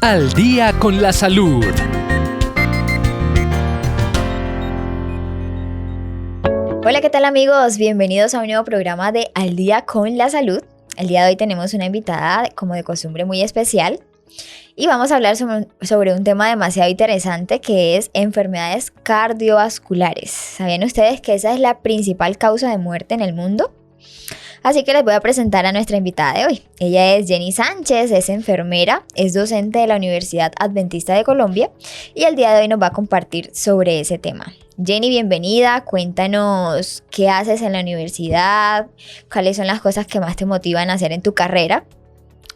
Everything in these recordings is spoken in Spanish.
Al día con la salud. Hola, ¿qué tal amigos? Bienvenidos a un nuevo programa de Al día con la salud. El día de hoy tenemos una invitada, como de costumbre, muy especial. Y vamos a hablar sobre un tema demasiado interesante que es enfermedades cardiovasculares. ¿Sabían ustedes que esa es la principal causa de muerte en el mundo? Así que les voy a presentar a nuestra invitada de hoy. Ella es Jenny Sánchez, es enfermera, es docente de la Universidad Adventista de Colombia y el día de hoy nos va a compartir sobre ese tema. Jenny, bienvenida, cuéntanos qué haces en la universidad, cuáles son las cosas que más te motivan a hacer en tu carrera.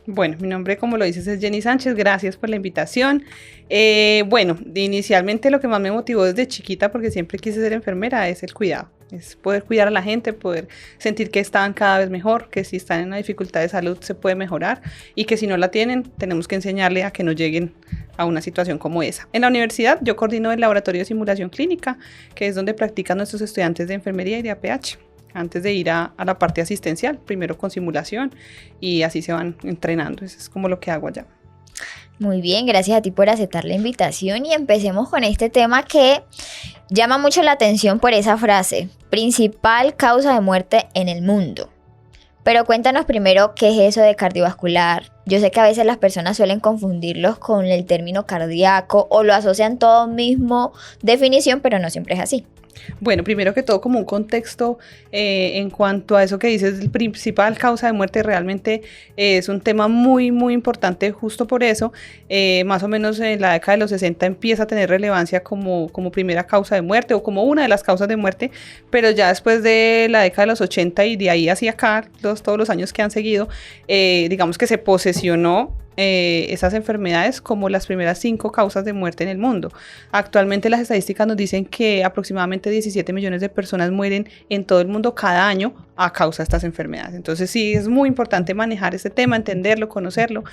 Bueno, mi nombre, como lo dices, es Jenny Sánchez, gracias por la invitación. Inicialmente lo que más me motivó desde chiquita, porque siempre quise ser enfermera, es el cuidado. Es poder cuidar a la gente, poder sentir que están cada vez mejor, que si están en una dificultad de salud se puede mejorar y que si no la tienen, tenemos que enseñarle a que no lleguen a una situación como esa. En la universidad yo coordino el laboratorio de simulación clínica, que es donde practican nuestros estudiantes de enfermería y de APH. Antes de ir a la parte asistencial, primero con simulación y así se van entrenando. Eso es como lo que hago allá. Muy bien, gracias a ti por aceptar la invitación y empecemos con este tema que llama mucho la atención por esa frase, principal causa de muerte en el mundo. Pero cuéntanos primero qué es eso de cardiovascular. Yo sé que a veces las personas suelen confundirlos con el término cardíaco o lo asocian todo mismo definición, pero no siempre es así. Bueno, primero que todo como un contexto en cuanto a eso que dices, el principal causa de muerte realmente es un tema muy muy importante justo por eso, más o menos en la década de los 60 empieza a tener relevancia como primera causa de muerte o como una de las causas de muerte, pero ya después de la década de los 80 y de ahí hacia acá, todos los años que han seguido, digamos que se posesionó esas enfermedades como las primeras 5 causas de muerte en el mundo. Actualmente las estadísticas nos dicen que aproximadamente 17 millones de personas mueren en todo el mundo cada año a causa de estas enfermedades. Entonces sí es muy importante manejar este tema, entenderlo, conocerlo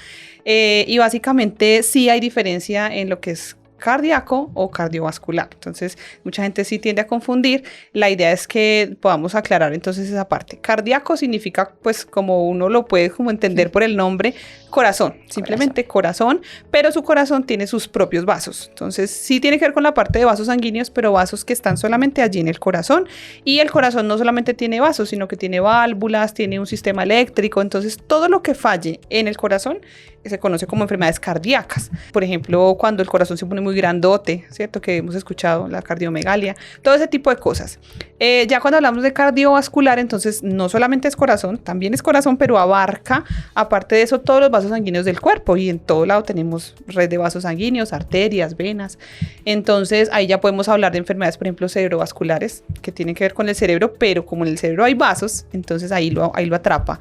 y básicamente sí hay diferencia en lo que es cardíaco o cardiovascular. Entonces, mucha gente sí tiende a confundir. La idea es que podamos aclarar entonces esa parte. Cardíaco significa, pues, como uno lo puede como entender por el nombre, corazón, simplemente corazón, pero su corazón tiene sus propios vasos. Entonces, sí tiene que ver con la parte de vasos sanguíneos, pero vasos que están solamente allí en el corazón. Y el corazón no solamente tiene vasos, sino que tiene válvulas, tiene un sistema eléctrico. Entonces, todo lo que falle en el corazón se conoce como enfermedades cardíacas. Por ejemplo, cuando el corazón se pone muy grandote, ¿cierto? Que hemos escuchado la cardiomegalia, todo ese tipo de cosas. Ya cuando hablamos de cardiovascular, entonces no solamente es corazón, también es corazón, pero abarca, aparte de eso, todos los vasos sanguíneos del cuerpo y en todo lado tenemos red de vasos sanguíneos, arterias, venas. Entonces ahí ya podemos hablar de enfermedades, por ejemplo, cerebrovasculares, que tienen que ver con el cerebro, pero como en el cerebro hay vasos, entonces ahí lo atrapa.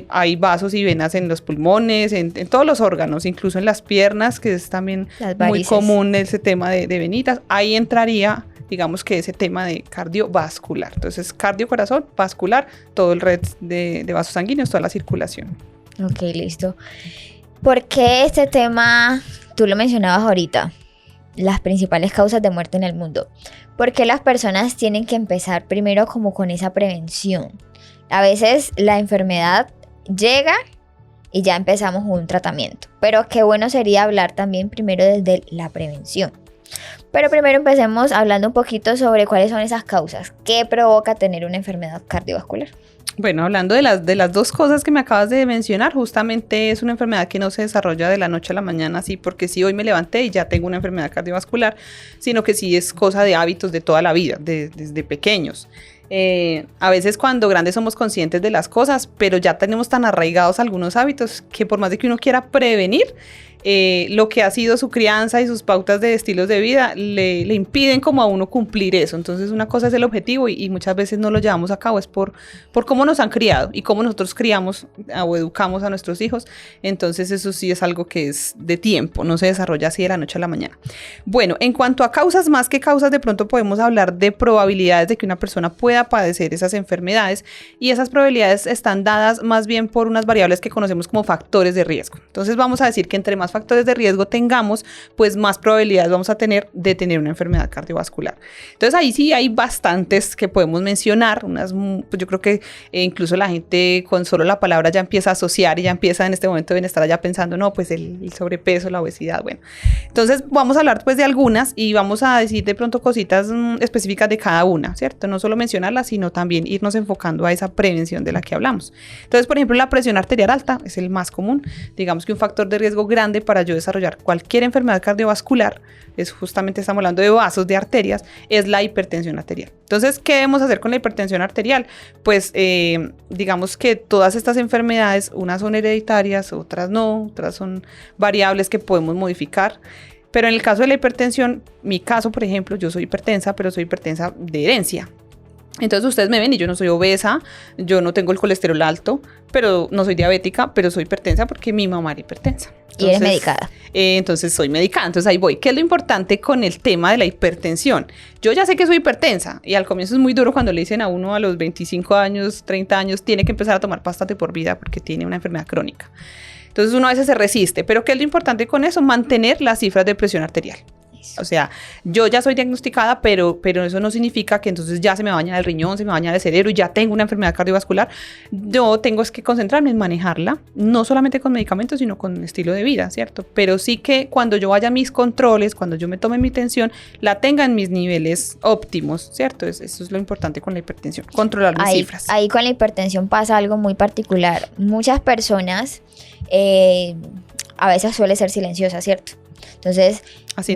Hay vasos y venas en los pulmones, en todos los órganos, incluso en las piernas, que es también muy común ese tema de venitas. Ahí entraría, digamos que ese tema de cardiovascular. Entonces, cardio, corazón, vascular, todo el red de vasos sanguíneos, toda la circulación. Ok, listo. ¿Por qué este tema, tú lo mencionabas ahorita, las principales causas de muerte en el mundo? ¿Por qué las personas tienen que empezar primero como con esa prevención? A veces la enfermedad llega y ya empezamos un tratamiento, pero qué bueno sería hablar también primero desde la prevención. Pero primero empecemos hablando un poquito sobre cuáles son esas causas. ¿Qué provoca tener una enfermedad cardiovascular? Bueno, hablando de las dos cosas que me acabas de mencionar, justamente es una enfermedad que no se desarrolla de la noche a la mañana, así porque sí hoy me levanté y ya tengo una enfermedad cardiovascular, sino que sí es cosa de hábitos de toda la vida, desde pequeños. A veces cuando grandes somos conscientes de las cosas, pero ya tenemos tan arraigados algunos hábitos que por más de que uno quiera prevenir, lo que ha sido su crianza y sus pautas de estilos de vida le impiden como a uno cumplir eso. Entonces una cosa es el objetivo y muchas veces no lo llevamos a cabo, es por cómo nos han criado y cómo nosotros criamos o educamos a nuestros hijos. Entonces eso sí es algo que es de tiempo, no se desarrolla así de la noche a la mañana. Bueno, en cuanto a causas, más que causas, de pronto podemos hablar de probabilidades de que una persona pueda padecer esas enfermedades, y esas probabilidades están dadas más bien por unas variables que conocemos como factores de riesgo. Entonces vamos a decir que entre más más factores de riesgo tengamos, pues más probabilidades vamos a tener de tener una enfermedad cardiovascular. Entonces ahí sí hay bastantes que podemos mencionar, pues yo creo que incluso la gente con solo la palabra ya empieza a asociar y ya empieza en este momento de estar allá pensando, no, pues el sobrepeso, la obesidad, bueno. Entonces vamos a hablar pues de algunas y vamos a decir de pronto cositas específicas de cada una, ¿cierto? No solo mencionarlas, sino también irnos enfocando a esa prevención de la que hablamos. Entonces, por ejemplo, la presión arterial alta es el más común. Digamos que un factor de riesgo grande para yo desarrollar cualquier enfermedad cardiovascular, es justamente, estamos hablando de vasos, de arterias, es la hipertensión arterial. Entonces, ¿qué debemos hacer con la hipertensión arterial? Pues digamos que todas estas enfermedades, unas son hereditarias, otras no, otras son variables que podemos modificar. Pero en el caso de la hipertensión, mi caso, por ejemplo, yo soy hipertensa, pero soy hipertensa de herencia. Entonces ustedes me ven y yo no soy obesa, yo no tengo el colesterol alto, pero no soy diabética, pero soy hipertensa porque mi mamá era hipertensa. Entonces, y eres medicada. Entonces soy medicada, entonces ahí voy. ¿Qué es lo importante con el tema de la hipertensión? Yo ya sé que soy hipertensa y al comienzo es muy duro cuando le dicen a uno a los 25 años, 30 años, tiene que empezar a tomar pastas de por vida porque tiene una enfermedad crónica. Entonces uno a veces se resiste, pero ¿qué es lo importante con eso? Mantener las cifras de presión arterial. O sea, yo ya soy diagnosticada, pero eso no significa que entonces ya se me va a dañar el riñón, se me va a dañar el cerebro y ya tengo una enfermedad cardiovascular. Yo tengo que concentrarme en manejarla, no solamente con medicamentos, sino con estilo de vida, ¿cierto? Pero sí que cuando yo vaya a mis controles, cuando yo me tome mi tensión, la tenga en mis niveles óptimos, ¿cierto? Eso es lo importante con la hipertensión, controlar mis cifras. Ahí con la hipertensión pasa algo muy particular. Muchas personas a veces suele ser silenciosa, ¿cierto? Entonces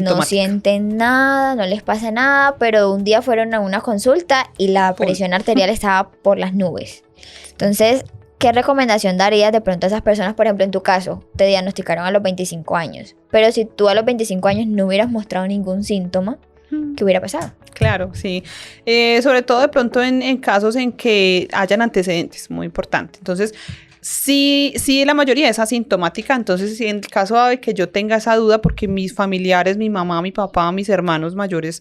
no sienten nada, no les pasa nada, pero un día fueron a una consulta y la presión arterial estaba por las nubes. Entonces, ¿qué recomendación darías de pronto a esas personas? Por ejemplo, en tu caso, te diagnosticaron a los 25 años, pero si tú a los 25 años no hubieras mostrado ningún síntoma, ¿qué hubiera pasado? Claro, sí. Sobre todo de pronto en casos en que hayan antecedentes, muy importante. Entonces, sí, la mayoría es asintomática, entonces si en el caso de que yo tenga esa duda porque mis familiares, mi mamá, mi papá, mis hermanos mayores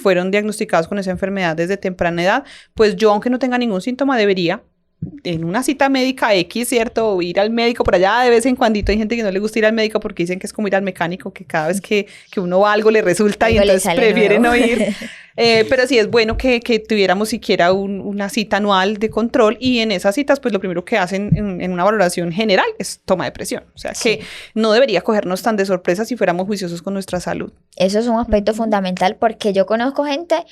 fueron diagnosticados con esa enfermedad desde temprana edad, pues yo aunque no tenga ningún síntoma debería en una cita médica X, ¿cierto? O ir al médico por allá de vez en cuando. Hay gente que no le gusta ir al médico porque dicen que es como ir al mecánico, que cada vez que uno va algo le resulta algo y entonces prefieren no ir. Pero sí es bueno que tuviéramos siquiera una cita anual de control y en esas citas pues lo primero que hacen en una valoración general es toma de presión. O sea que no debería cogernos tan de sorpresa si fuéramos juiciosos con nuestra salud. Eso es un aspecto fundamental porque yo conozco gente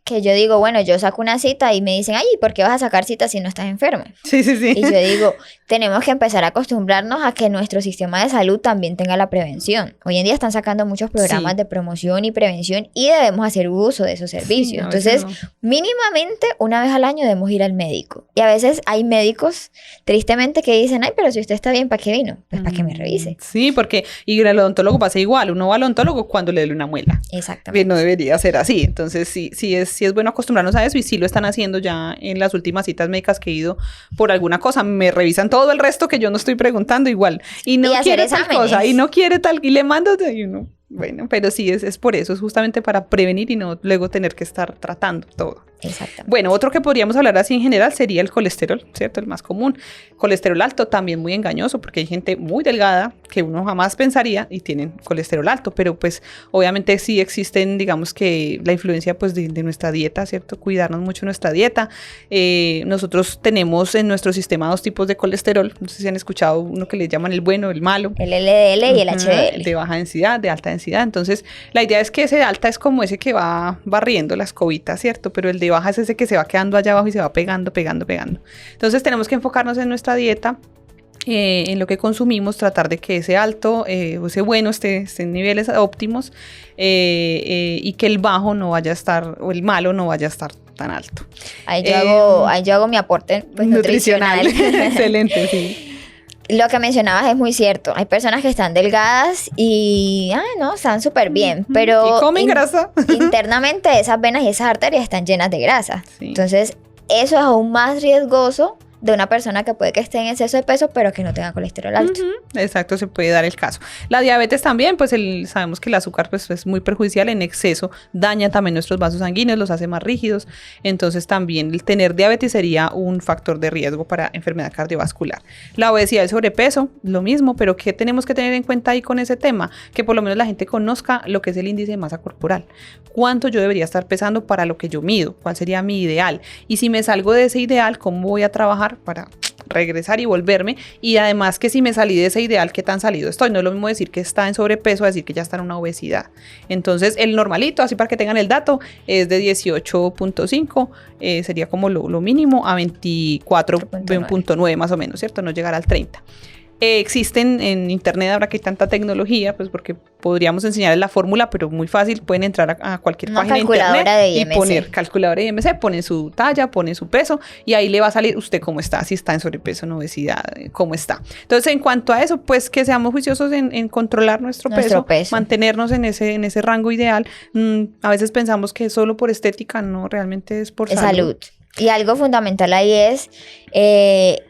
que yo digo, bueno, yo saco una cita y me dicen, ay, ¿por qué vas a sacar cita si no estás enferma? Sí. Y yo digo, tenemos que empezar a acostumbrarnos a que nuestro sistema de salud también tenga la prevención. Hoy en día están sacando muchos programas de promoción y prevención y debemos hacer uso de esos servicios. Entonces, mínimamente una vez al año debemos ir al médico. Y a veces hay médicos, tristemente, que dicen, ay, pero si usted está bien, ¿para qué vino? Pues para que me revise. Sí, porque y el odontólogo pasa igual. Uno va al odontólogo cuando le duele una muela. Exactamente. No debería ser así. Entonces, sí es bueno acostumbrarnos a eso y sí lo están haciendo ya en las últimas citas médicas que he ido por alguna cosa. Me revisan todo el resto que yo no estoy preguntando igual. Y no quiere tal cosa, y no quiere tal, y le mando, y uno, bueno, pero sí es por eso, es justamente para prevenir y no luego tener que estar tratando todo. Exactamente. Bueno, otro que podríamos hablar así en general sería el colesterol, ¿cierto? El más común. Colesterol alto también muy engañoso porque hay gente muy delgada que uno jamás pensaría y tienen colesterol alto, pero pues obviamente sí existen, digamos que la influencia pues de nuestra dieta, ¿cierto? Cuidarnos mucho nuestra dieta. Nosotros tenemos en nuestro sistema dos tipos de colesterol, no sé si han escuchado uno que le llaman el bueno, el malo. El LDL y el HDL. De baja densidad, de alta densidad. Entonces la idea es que ese de alta es como ese que va barriendo la escobita, ¿cierto? Pero el de baja es ese que se va quedando allá abajo y se va pegando. Entonces tenemos que enfocarnos en nuestra dieta, en lo que consumimos, tratar de que ese alto, ese bueno esté en niveles óptimos y que el bajo no vaya a estar, o el malo no vaya a estar tan alto. Ahí yo hago mi aporte pues, nutricional. Excelente, sí. Lo que mencionabas es muy cierto. Hay personas que están delgadas y están súper bien, pero y comen grasa. Internamente esas venas y esas arterias están llenas de grasa. Sí. Entonces, eso es aún más riesgoso de una persona que puede que esté en exceso de peso, pero que no tenga colesterol alto. Exacto, se puede dar el caso. La diabetes también, pues sabemos que el azúcar pues, es muy perjudicial en exceso, daña también nuestros vasos sanguíneos, los hace más rígidos. Entonces también el tener diabetes sería un factor de riesgo para enfermedad cardiovascular. La obesidad y el sobrepeso, lo mismo, pero ¿qué tenemos que tener en cuenta ahí con ese tema? Que por lo menos la gente conozca lo que es el índice de masa corporal. ¿Cuánto yo debería estar pesando para lo que yo mido? ¿Cuál sería mi ideal? Y si me salgo de ese ideal, ¿cómo voy a trabajar para regresar y volverme? Y además que si me salí de ese ideal, ¿qué tan salido estoy? No es lo mismo decir que está en sobrepeso a decir que ya está en una obesidad. Entonces el normalito, así para que tengan el dato, es de 18.5, sería como lo mínimo, a 24.9 más o menos, ¿cierto? No llegar al 30. Existen en internet, ahora que hay tanta tecnología, pues porque podríamos enseñarles la fórmula, pero muy fácil, pueden entrar a cualquier página de internet y poner calculadora de IMC, ponen su talla, ponen su peso y ahí le va a salir usted cómo está, si está en sobrepeso, en obesidad, cómo está. Entonces, en cuanto a eso, pues que seamos juiciosos en controlar nuestro peso, mantenernos en ese rango ideal. A veces pensamos que solo por estética, no, realmente es por salud. Y algo fundamental ahí es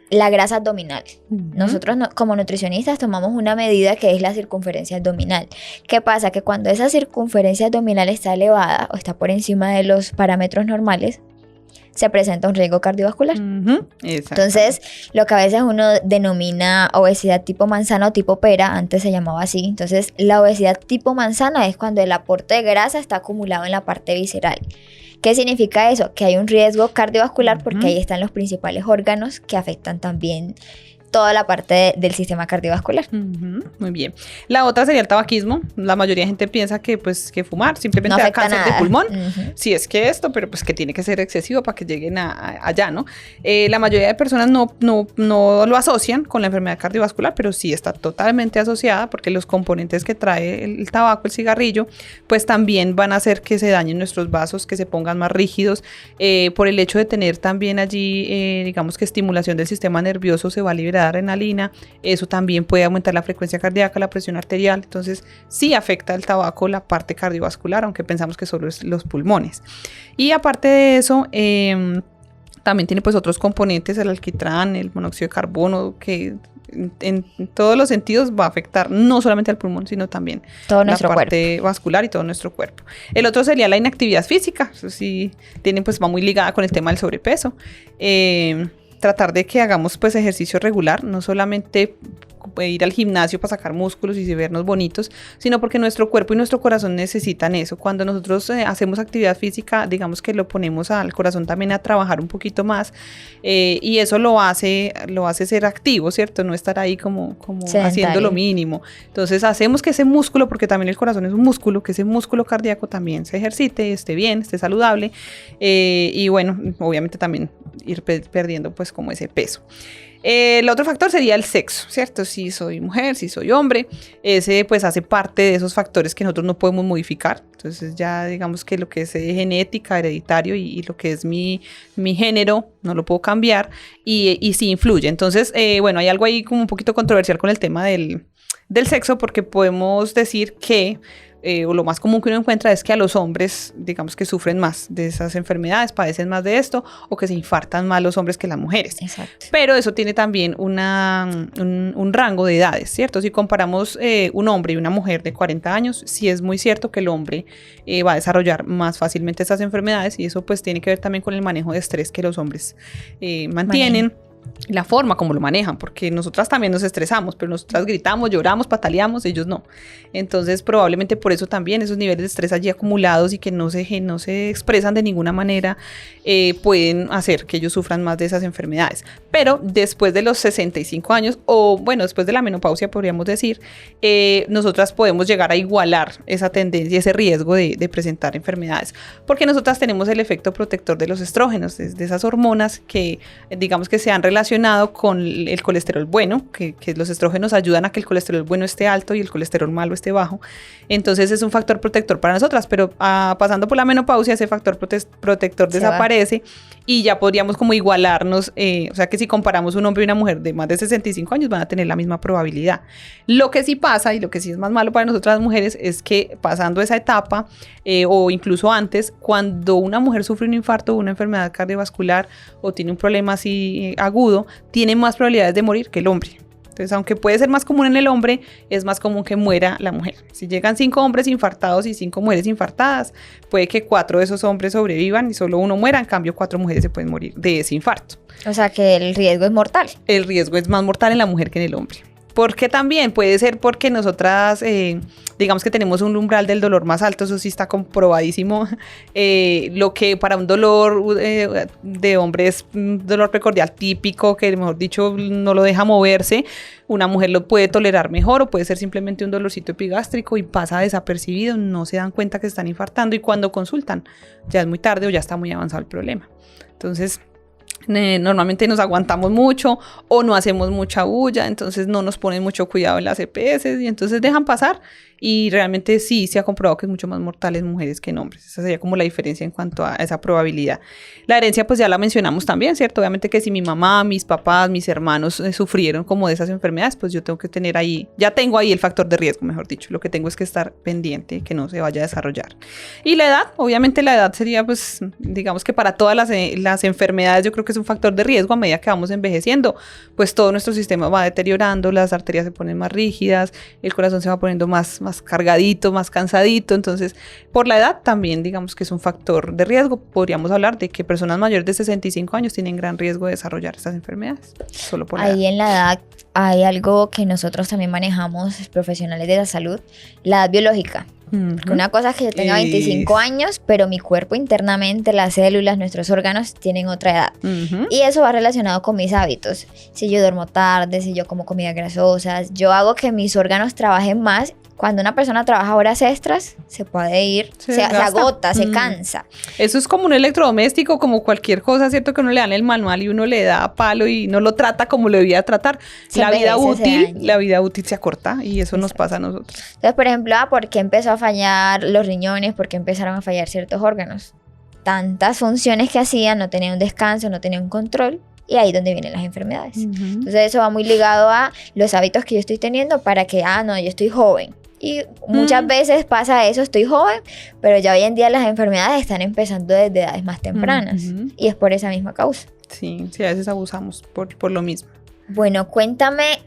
la grasa abdominal. Nosotros como nutricionistas tomamos una medida que es la circunferencia abdominal. ¿Qué pasa? Que cuando esa circunferencia abdominal está elevada o está por encima de los parámetros normales, se presenta un riesgo cardiovascular. Entonces, lo que a veces uno denomina obesidad tipo manzana o tipo pera, antes se llamaba así. Entonces, la obesidad tipo manzana es cuando el aporte de grasa está acumulado en la parte visceral. ¿Qué significa eso? Que hay un riesgo cardiovascular porque ahí están los principales órganos que afectan también toda la parte del sistema cardiovascular. Muy bien. La otra sería el tabaquismo. La mayoría de gente piensa que pues que fumar simplemente no da cáncer de pulmón. Sí, es que esto, pero pues que tiene que ser excesivo para que lleguen allá, ¿no? La mayoría de personas no lo asocian con la enfermedad cardiovascular, pero sí está totalmente asociada porque los componentes que trae el tabaco, el cigarrillo, pues también van a hacer que se dañen nuestros vasos, que se pongan más rígidos, por el hecho de tener también allí, digamos que estimulación del sistema nervioso, se va a liberar adrenalina, eso también puede aumentar la frecuencia cardíaca, la presión arterial. Entonces sí afecta el tabaco la parte cardiovascular, aunque pensamos que solo es los pulmones. Y aparte de eso, también tiene pues otros componentes, el alquitrán, el monóxido de carbono, que en todos los sentidos va a afectar no solamente al pulmón, sino también todo nuestro la parte vascular y todo nuestro cuerpo. El otro sería la inactividad física, eso sí va muy ligada con el tema del sobrepeso. Tratar de que hagamos pues ejercicio regular, no solamente ir al gimnasio para sacar músculos y vernos bonitos, sino porque nuestro cuerpo y nuestro corazón necesitan eso. Cuando nosotros hacemos actividad física, digamos que lo ponemos al corazón también a trabajar un poquito más, y eso lo hace ser activo, ¿cierto? No estar ahí como haciendo lo mínimo. Entonces hacemos que ese músculo, porque también el corazón es un músculo, que ese músculo cardíaco también se ejercite, esté bien, esté saludable, y bueno, obviamente también ir perdiendo pues como ese peso. El otro factor sería el sexo, ¿cierto? Si soy mujer, si soy hombre, ese pues hace parte de esos factores que nosotros no podemos modificar. Entonces ya digamos que lo que es genética, hereditario y lo que es mi género, no lo puedo cambiar y sí influye. Entonces, bueno, hay algo ahí como un poquito controversial con el tema del sexo, porque podemos decir que o lo más común que uno encuentra es que a los hombres, digamos que sufren más de esas enfermedades, padecen más de esto, o que se infartan más los hombres que las mujeres. Exacto. Pero eso tiene también un rango de edades, ¿cierto? Si comparamos un hombre y una mujer de 40 años, sí es muy cierto que el hombre va a desarrollar más fácilmente estas enfermedades, y eso pues tiene que ver también con el manejo de estrés que los hombres mantienen. La forma como lo manejan, porque nosotras también nos estresamos, pero nosotras gritamos, lloramos, pataleamos, ellos no. Entonces probablemente por eso también esos niveles de estrés allí acumulados y que no se expresan de ninguna manera, pueden hacer que ellos sufran más de esas enfermedades. Pero después de los 65 años, o bueno, después de la menopausia podríamos decir, nosotras podemos llegar a igualar esa tendencia, ese riesgo de presentar enfermedades, porque nosotras tenemos el efecto protector de los estrógenos, de esas hormonas que digamos que se han relacionado con el colesterol bueno, que los estrógenos ayudan a que el colesterol bueno esté alto y el colesterol malo esté bajo. Entonces es un factor protector para nosotras, pero pasando por la menopausia ese factor protector desaparece y ya podríamos como igualarnos, o sea que si comparamos un hombre y una mujer de más de 65 años van a tener la misma probabilidad. Lo que sí pasa y lo que sí es más malo para nosotras las mujeres es que pasando esa etapa o incluso antes, cuando una mujer sufre un infarto o una enfermedad cardiovascular o tiene un problema así agudo, agudo, tiene más probabilidades de morir que el hombre. Entonces, aunque puede ser más común en el hombre, es más común que muera la mujer. Si llegan 5 hombres infartados y 5 mujeres infartadas, puede que 4 de esos hombres sobrevivan y solo 1 muera. En cambio, 4 mujeres se pueden morir de ese infarto. O sea que el riesgo es mortal. El riesgo es más mortal en la mujer que en el hombre. Porque también puede ser porque nosotras, digamos que tenemos un umbral del dolor más alto, eso sí está comprobadísimo. Lo que para un dolor de hombre es un dolor precordial típico, que mejor dicho no lo deja moverse, una mujer lo puede tolerar mejor, o puede ser simplemente un dolorcito epigástrico y pasa desapercibido, no se dan cuenta que están infartando, y cuando consultan ya es muy tarde o ya está muy avanzado el problema. Entonces, normalmente nos aguantamos mucho o no hacemos mucha bulla, entonces no nos ponen mucho cuidado en las EPS y entonces dejan pasar, y realmente sí se ha comprobado que es mucho más mortal en mujeres que en hombres. Esa sería como la diferencia en cuanto a esa probabilidad. La herencia pues ya la mencionamos también, ¿cierto? Obviamente que si mi mamá, mis papás, mis hermanos sufrieron como de esas enfermedades, pues yo tengo que tener ahí, ya tengo ahí el factor de riesgo, mejor dicho. Lo que tengo es que estar pendiente, que no se vaya a desarrollar. Y la edad, obviamente la edad sería pues, digamos que para todas las enfermedades yo creo que es un factor de riesgo. A medida que vamos envejeciendo, pues todo nuestro sistema va deteriorando, las arterias se ponen más rígidas, el corazón se va poniendo más cargadito, más cansadito. Entonces, por la edad también digamos que es un factor de riesgo. Podríamos hablar de que personas mayores de 65 años tienen gran riesgo de desarrollar estas enfermedades, solo por la edad. Ahí en la edad hay algo que nosotros también manejamos, los profesionales de la salud, la edad biológica. Porque una cosa es que yo tenga 25 años, pero mi cuerpo internamente, las células, nuestros órganos tienen otra edad. Y eso va relacionado con mis hábitos. Si yo duermo tarde, si yo como comidas grasosas, yo hago que mis órganos trabajen más. Cuando una persona trabaja horas extras, se puede ir, se agota, se cansa. Eso es como un electrodoméstico, como cualquier cosa, ¿cierto? Que uno le dan el manual y uno le da palo y no lo trata como lo debía tratar. La vida útil se acorta, y eso nos pasa a nosotros. Entonces, por ejemplo, ¿por qué empezó a fallar los riñones? ¿Por qué empezaron a fallar ciertos órganos? Tantas funciones que hacían, no tenían un descanso, no tenían un control. Y ahí es donde vienen las enfermedades. Entonces, eso va muy ligado a los hábitos que yo estoy teniendo para que, no, yo estoy joven. Y muchas veces pasa eso, estoy joven, pero ya hoy en día las enfermedades están empezando desde edades más tempranas. Y es por esa misma causa. Sí, a veces abusamos por lo mismo. Bueno, cuéntame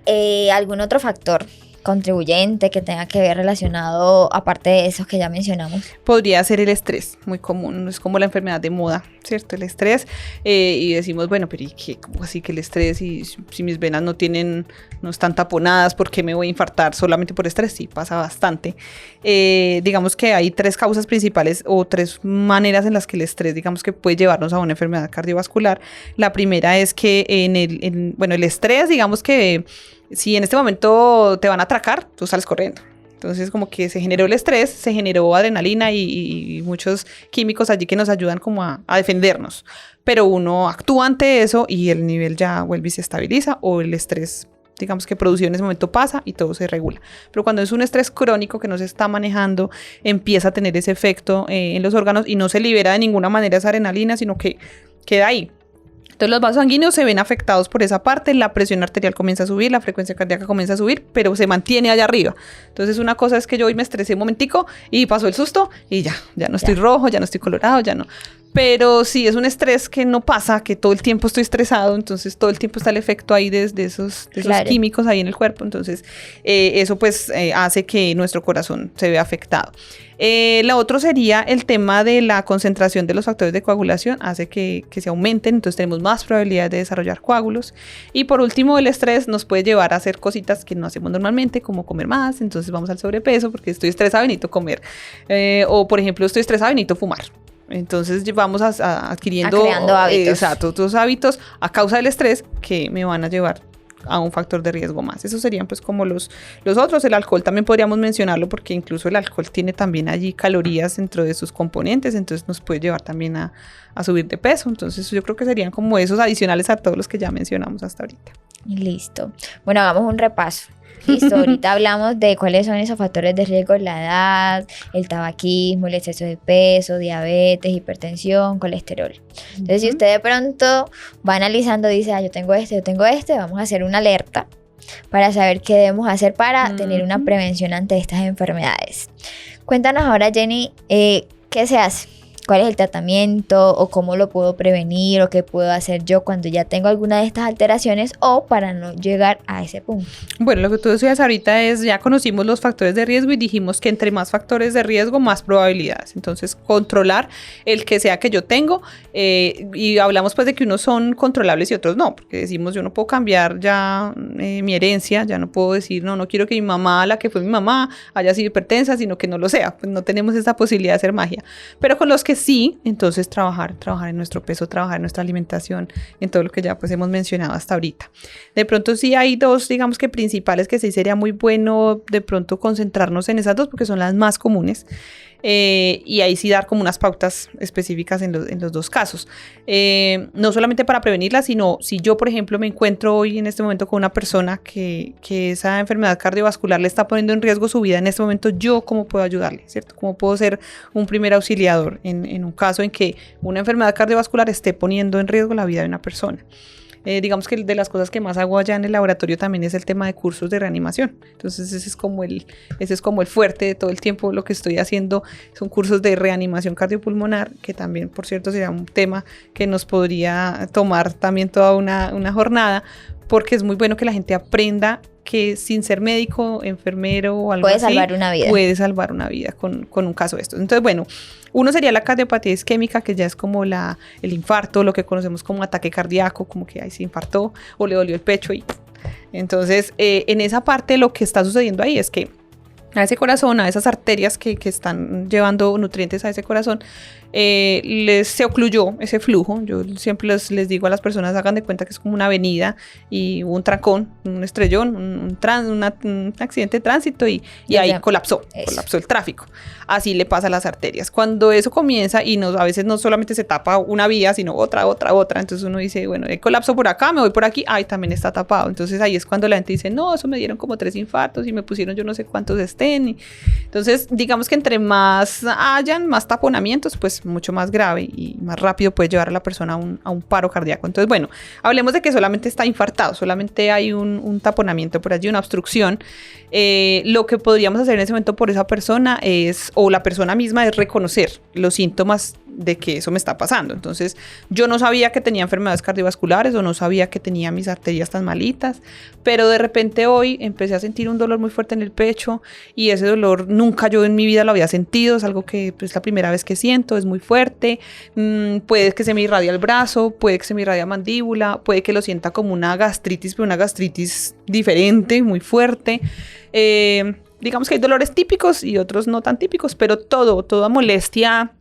algún otro factor contribuyente que tenga que ver relacionado, aparte de esos que ya mencionamos. Podría ser el estrés, muy común, es como la enfermedad de moda, ¿cierto? El estrés, y decimos, bueno, pero ¿y qué? ¿Cómo así que el estrés? Y si mis venas no están taponadas, ¿por qué me voy a infartar solamente por estrés? Sí, pasa bastante. Digamos que hay 3 causas principales o 3 maneras en las que el estrés, digamos que puede llevarnos a una enfermedad cardiovascular. La primera es que el estrés, digamos que si en este momento te van a atracar, tú sales corriendo. Entonces como que se generó el estrés, se generó adrenalina y muchos químicos allí que nos ayudan como a defendernos. Pero uno actúa ante eso y el nivel ya vuelve y se estabiliza, o el estrés, digamos que producido en ese momento, pasa y todo se regula. Pero cuando es un estrés crónico que no se está manejando, empieza a tener ese efecto en los órganos y no se libera de ninguna manera esa adrenalina, sino que queda ahí. Entonces los vasos sanguíneos se ven afectados por esa parte, la presión arterial comienza a subir, la frecuencia cardíaca comienza a subir, pero se mantiene allá arriba. Entonces una cosa es que yo hoy me estresé un momentico y pasó el susto y ya no estoy rojo, ya no estoy colorado, ya no. Pero si es un estrés que no pasa, que todo el tiempo estoy estresado, entonces todo el tiempo está el efecto ahí de esos químicos ahí en el cuerpo. Entonces eso pues hace que nuestro corazón se vea afectado. La otra sería el tema de la concentración de los factores de coagulación, hace que se aumenten, entonces tenemos más probabilidades de desarrollar coágulos. Y por último, el estrés nos puede llevar a hacer cositas que no hacemos normalmente, como comer más, entonces vamos al sobrepeso porque estoy estresado y necesito comer. O por ejemplo, estoy estresado y necesito fumar. Entonces vamos adquiriendo hábitos. Otros hábitos a causa del estrés que me van a llevar a un factor de riesgo más. Esos serían pues como los otros. El alcohol también podríamos mencionarlo, porque incluso el alcohol tiene también allí calorías dentro de sus componentes, entonces nos puede llevar también a subir de peso. Entonces yo creo que serían como esos adicionales a todos los que ya mencionamos hasta ahorita. Listo. Bueno, hagamos un repaso. Listo, ahorita hablamos de cuáles son esos factores de riesgo: la edad, el tabaquismo, el exceso de peso, diabetes, hipertensión, colesterol. Entonces, si usted de pronto va analizando, dice, yo tengo este, vamos a hacer una alerta para saber qué debemos hacer para tener una prevención ante estas enfermedades. Cuéntanos ahora, Jenny, ¿qué se hace? cuál es el tratamiento o cómo lo puedo prevenir o qué puedo hacer yo cuando ya tengo alguna de estas alteraciones o para no llegar a ese punto. Bueno, lo que tú decías ahorita es, ya conocimos los factores de riesgo y dijimos que entre más factores de riesgo, más probabilidades. Entonces, controlar el que sea que yo tengo y hablamos pues de que unos son controlables y otros no, porque decimos yo no puedo cambiar ya mi herencia, ya no puedo decir no quiero que mi mamá, la que fue mi mamá, haya sido hipertensa, sino que no lo sea, pues no tenemos esa posibilidad de hacer magia. Pero con los que sí, entonces trabajar en nuestro peso, trabajar en nuestra alimentación, en todo lo que ya pues hemos mencionado hasta ahorita. De pronto sí hay dos, digamos que principales, que sí sería muy bueno de pronto concentrarnos en esas dos porque son las más comunes. Y ahí sí dar como unas pautas específicas en los dos casos. No solamente para prevenirla, sino si yo, por ejemplo, me encuentro hoy en este momento con una persona que esa enfermedad cardiovascular le está poniendo en riesgo su vida en este momento, yo cómo puedo ayudarle, ¿cierto? ¿Cómo puedo ser un primer auxiliador en un caso en que una enfermedad cardiovascular esté poniendo en riesgo la vida de una persona? Digamos que de las cosas que más hago allá en el laboratorio también es el tema de cursos de reanimación. Entonces ese es como el fuerte de todo el tiempo. Lo que estoy haciendo son cursos de reanimación cardiopulmonar, que también, por cierto, sería un tema que nos podría tomar también toda una jornada, porque es muy bueno que la gente aprenda que sin ser médico, enfermero o algo puede así, salvar una vida. Puede salvar una vida con un caso de estos. Entonces, bueno, uno sería la cardiopatía isquémica, que ya es como el infarto, lo que conocemos como ataque cardíaco, como que ahí se infartó o le dolió el pecho. Entonces, en esa parte lo que está sucediendo ahí es que a ese corazón, a esas arterias que están llevando nutrientes a ese corazón, se ocluyó ese flujo. Yo siempre les digo a las personas, hagan de cuenta que es como una avenida y hubo un trancón, un estrellón, un accidente de tránsito y ahí colapsó el tráfico. Así le pasa a las arterias. Cuando eso comienza y a veces no solamente se tapa una vía, sino otra, entonces uno dice, bueno, el colapso por acá, me voy por aquí, también está tapado. Entonces ahí es cuando la gente dice, no, eso me dieron como 3 infartos y me pusieron yo no sé cuántos entonces, digamos que entre más hayan, más taponamientos, pues mucho más grave y más rápido puede llevar a la persona a un paro cardíaco. Entonces, bueno, hablemos de que solamente está infartado, solamente hay un taponamiento por allí, una obstrucción. Lo que podríamos hacer en ese momento por esa persona o la persona misma, es reconocer los síntomas de que eso me está pasando. Entonces, yo no sabía que tenía enfermedades cardiovasculares o no sabía que tenía mis arterias tan malitas, pero de repente hoy empecé a sentir un dolor muy fuerte en el pecho y ese dolor nunca yo en mi vida lo había sentido, es algo que es la primera vez que siento, es muy fuerte, puede que se me irradie el brazo, puede que se me irradie la mandíbula, puede que lo sienta como una gastritis, pero una gastritis diferente, muy fuerte. Digamos que hay dolores típicos y otros no tan típicos, pero toda molestia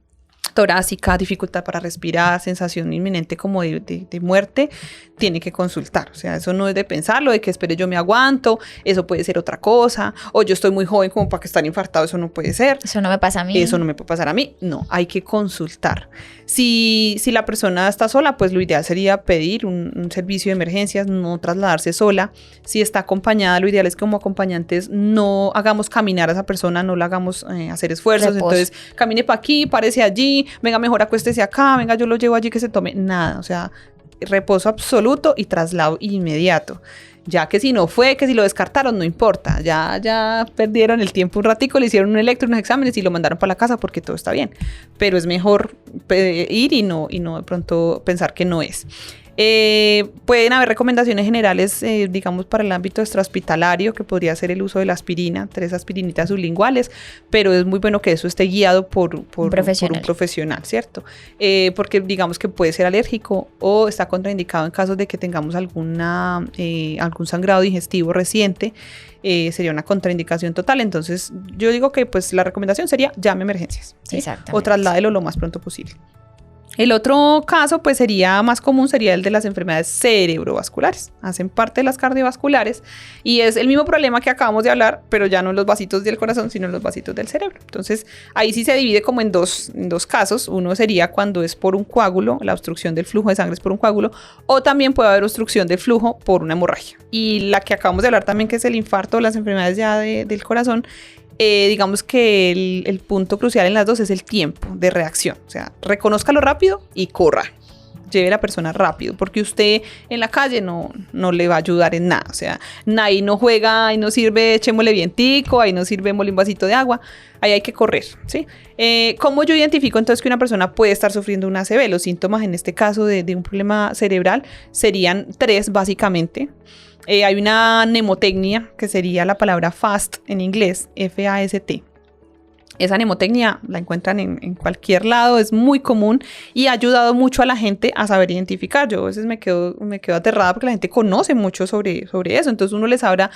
torácica, dificultad para respirar, sensación inminente como de muerte, tiene que consultar. O sea, eso no es de pensarlo, de que espere yo me aguanto, eso puede ser otra cosa, o yo estoy muy joven como para que estar infartado, eso no puede ser. Eso no me pasa a mí. Eso no me puede pasar a mí. No, hay que consultar. Si la persona está sola, pues lo ideal sería pedir un servicio de emergencias, no trasladarse sola. Si está acompañada, lo ideal es que como acompañantes no hagamos caminar a esa persona, no la hagamos hacer esfuerzos. Reposo. Entonces, camine para aquí, párese allí, venga, mejor acuéstese acá, venga, yo lo llevo allí que se tome. Nada, o sea, reposo absoluto y traslado inmediato. Ya que si no fue, que si lo descartaron, no importa. Ya perdieron el tiempo un ratico, le hicieron un electro, unos exámenes y lo mandaron para la casa porque todo está bien. Pero es mejor ir y no de pronto pensar que no es. Pueden haber recomendaciones generales, digamos, para el ámbito extrahospitalario, que podría ser el uso de la aspirina, 3 aspirinitas sublinguales, pero es muy bueno que eso esté guiado por un profesional, ¿cierto? Porque digamos que puede ser alérgico o está contraindicado en casos de que tengamos algún sangrado digestivo reciente. Sería una contraindicación total. Entonces yo digo que pues la recomendación sería llame a emergencias, ¿sí? Exactamente. O trasládelo lo más pronto posible. El otro caso, pues sería más común, sería el de las enfermedades cerebrovasculares. Hacen parte de las cardiovasculares y es el mismo problema que acabamos de hablar, pero ya no en los vasitos del corazón, sino en los vasitos del cerebro. Entonces, ahí sí se divide como en dos casos. Uno sería cuando es por un coágulo, la obstrucción del flujo de sangre es por un coágulo, o también puede haber obstrucción del flujo por una hemorragia. Y la que acabamos de hablar también, que es el infarto, las enfermedades ya del corazón, digamos que el punto crucial en las dos es el tiempo de reacción. O sea, reconózcalo rápido y corra. lleve la persona rápido, porque usted en la calle no le va a ayudar en nada, o sea, ahí no juega, ahí no sirve echémosle vientico, ahí no sirve mole un vasito de agua, ahí hay que correr, ¿sí? ¿Cómo yo identifico entonces que una persona puede estar sufriendo una ACV? Los síntomas en este caso de un problema cerebral serían 3 básicamente. Hay una mnemotecnia que sería la palabra FAST en inglés, F-A-S-T. Esa mnemotecnia la encuentran en cualquier lado, es muy común y ha ayudado mucho a la gente a saber identificar. Yo a veces me quedo aterrada porque la gente conoce mucho sobre eso. Entonces uno les habla,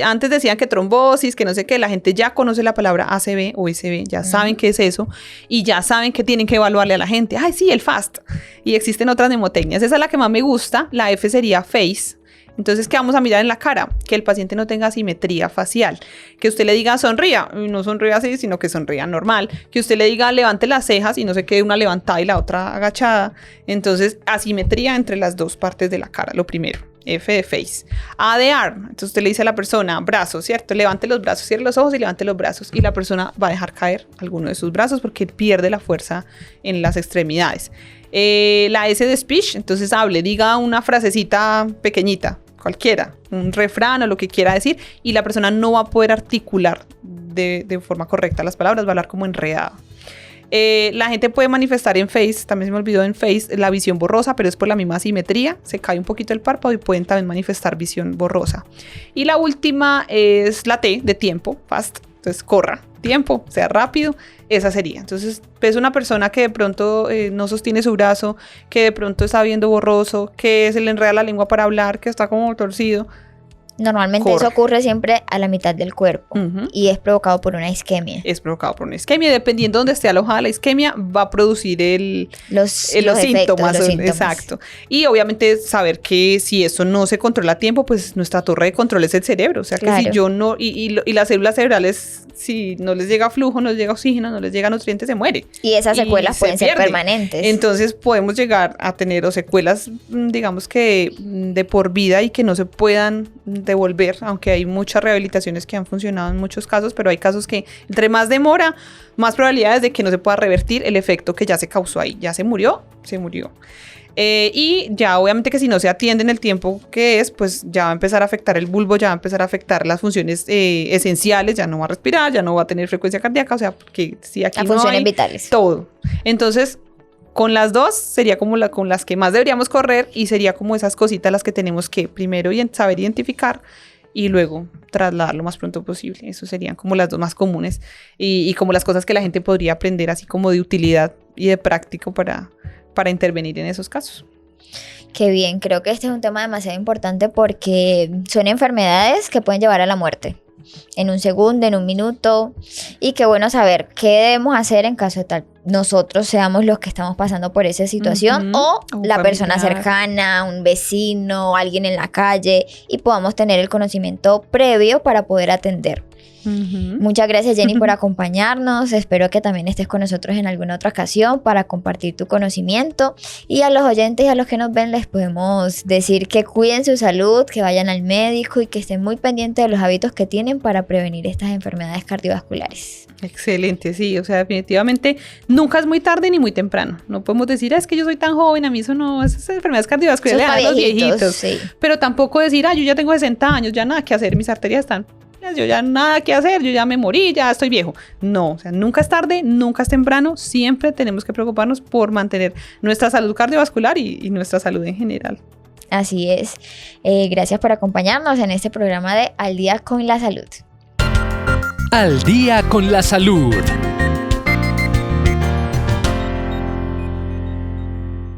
antes decían que trombosis, que no sé qué, la gente ya conoce la palabra ACV o ICV, ya saben qué es eso y ya saben que tienen que evaluarle a la gente. Sí, el FAST. Y existen otras mnemotecnias. Esa es la que más me gusta. La F sería face. Entonces, ¿qué vamos a mirar en la cara? Que el paciente no tenga asimetría facial. Que usted le diga sonría, y no sonría así, sino que sonría normal. Que usted le diga levante las cejas y no se quede una levantada y la otra agachada. Entonces, asimetría entre las dos partes de la cara, lo primero. F de face. A de arm. Entonces usted le dice a la persona, brazos, ¿cierto? Levante los brazos, cierre los ojos y levante los brazos. Y la persona va a dejar caer alguno de sus brazos porque pierde la fuerza en las extremidades. La S de speech, entonces hable, diga una frasecita pequeñita, cualquiera, un refrán o lo que quiera decir, y la persona no va a poder articular de forma correcta las palabras, va a hablar como enredado. La gente puede manifestar en face, también se me olvidó en face, la visión borrosa, pero es por la misma asimetría, se cae un poquito el párpado y pueden también manifestar visión borrosa. Y la última es la T de tiempo, fast, entonces corra, tiempo, sea rápido, esa sería. Entonces ves una persona que de pronto no sostiene su brazo, que de pronto está viendo borroso, que se le enreda la lengua para hablar, que está como torcido. Normalmente eso ocurre siempre a la mitad del cuerpo y es provocado por una isquemia. Es provocado por una isquemia. Dependiendo de donde esté alojada la isquemia, va a producir los síntomas. Exacto. Y obviamente saber que si eso no se controla a tiempo, pues nuestra torre de control es el cerebro. O sea que si yo no, y las células cerebrales, si no les llega flujo, no les llega oxígeno, no les llega nutrientes, se muere. Y esas secuelas pueden ser permanentes. Entonces podemos llegar a tener secuelas, digamos que de por vida y que no se puedan devolver, aunque hay muchas rehabilitaciones que han funcionado en muchos casos, pero hay casos que entre más demora, más probabilidades de que no se pueda revertir el efecto que ya se causó ahí. Ya se murió. Y ya obviamente que si no se atiende en el tiempo que es, pues ya va a empezar a afectar el bulbo, ya va a empezar a afectar las funciones esenciales, ya no va a respirar, ya no va a tener frecuencia cardíaca, o sea, porque si aquí las no funciones hay vitales. Todo. Entonces, con las dos sería como con las que más deberíamos correr y sería como esas cositas las que tenemos que primero saber identificar y luego trasladar lo más pronto posible. Eso serían como las dos más comunes y como las cosas que la gente podría aprender así como de utilidad y de práctico para intervenir en esos casos. Qué bien, creo que este es un tema demasiado importante porque son enfermedades que pueden llevar a la muerte en un segundo, en un minuto, y qué bueno saber qué debemos hacer en caso de tal nosotros seamos los que estamos pasando por esa situación o la persona cercana, un vecino, alguien en la calle, y podamos tener el conocimiento previo para poder atender. Muchas gracias, Jenny, por acompañarnos. Espero que también estés con nosotros en alguna otra ocasión para compartir tu conocimiento, y a los oyentes y a los que nos ven les podemos decir que cuiden su salud, que vayan al médico y que estén muy pendientes de los hábitos que tienen para prevenir estas enfermedades cardiovasculares. Excelente, sí, o sea, definitivamente nunca es muy tarde ni muy temprano. No podemos decir, es que yo soy tan joven, a mí eso no, esas enfermedades cardiovasculares le dan a los viejitos. Sí. Pero tampoco decir, yo ya tengo 60 años, ya nada que hacer, mis arterias están, yo ya nada que hacer, yo ya me morí, ya estoy viejo. No, o sea, nunca es tarde, nunca es temprano, siempre tenemos que preocuparnos por mantener nuestra salud cardiovascular y nuestra salud en general. Así es. Gracias por acompañarnos en este programa de Al Día con la Salud. Al Día con la Salud.